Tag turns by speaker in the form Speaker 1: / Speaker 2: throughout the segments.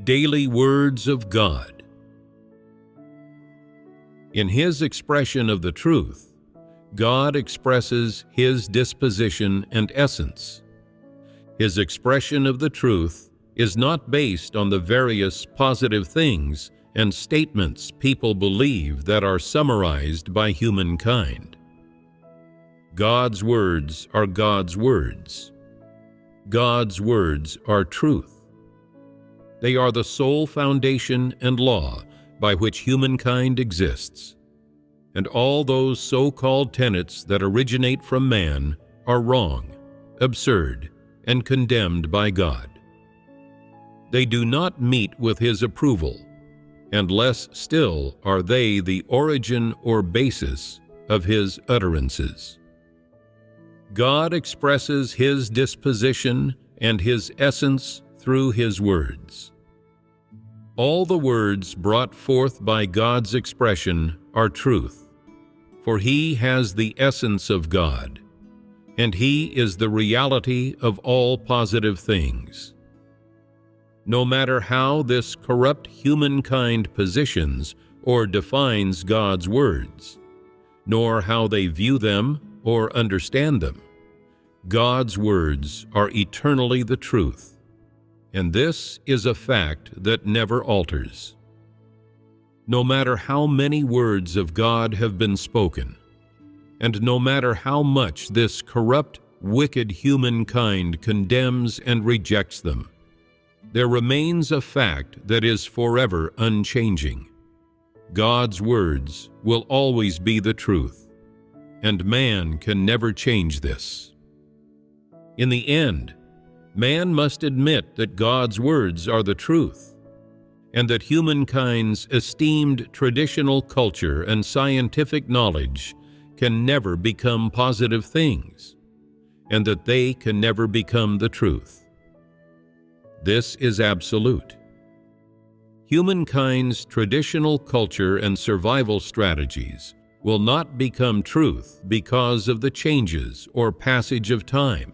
Speaker 1: daily words of God. In His expression of the truth, God expresses His disposition and essence. His expression of the truth is not based on the various positive things and statements people believe that are summarized by humankind. God's words are God's words. God's words are truth. They are the sole foundation and law by which humankind exists, and all those so-called tenets that originate from man are wrong, absurd, and condemned by God. They do not meet with His approval, and less still are they the origin or basis of His utterances. God expresses His disposition and His essence through His words. All the words brought forth by God's expression are truth, for He has the essence of God, and He is the reality of all positive things. No matter how this corrupt humankind positions or defines God's words, nor how they view them or understand them, God's words are eternally the truth, and this is a fact that never alters. No matter how many words of God have been spoken, and no matter how much this corrupt, wicked humankind condemns and rejects them, there remains a fact that is forever unchanging. God's words will always be the truth, and man can never change this. In the end, man must admit that God's words are the truth, and that humankind's esteemed traditional culture and scientific knowledge can never become positive things, and that they can never become the truth. This is absolute. Humankind's traditional culture and survival strategies will not become truth because of the changes or passage of time,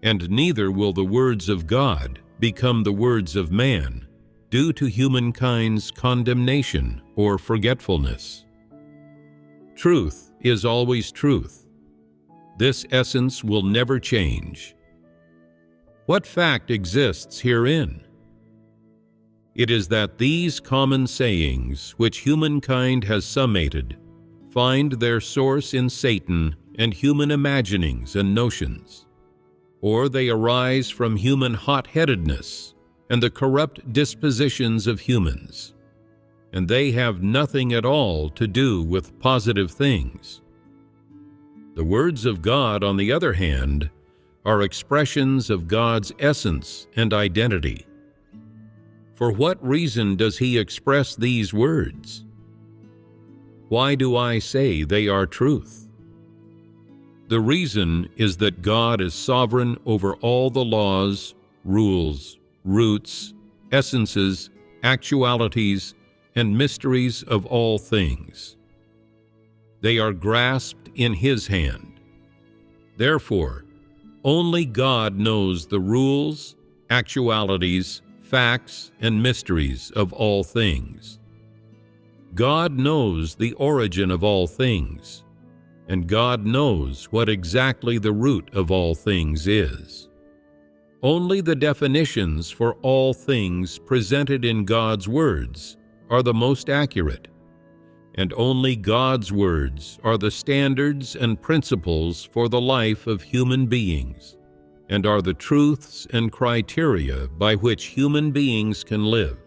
Speaker 1: and neither will the words of God become the words of man due to humankind's condemnation or forgetfulness. Truth is always truth. This essence will never change. What fact exists herein? It is that these common sayings, which humankind has summated, find their source in Satan and human imaginings and notions, or they arise from human hot-headedness and the corrupt dispositions of humans, and they have nothing at all to do with positive things. The words of God, on the other hand, are expressions of God's essence and identity. For what reason does He express these words? Why do I say they are truth? The reason is that God is sovereign over all the laws, rules, roots, essences, actualities, and mysteries of all things. They are grasped in His hand. Therefore, only God knows the rules, actualities, facts, and mysteries of all things. God knows the origin of all things, and God knows what exactly the root of all things is. Only the definitions for all things presented in God's words are the most accurate, and only God's words are the standards and principles for the life of human beings, and are the truths and criteria by which human beings can live.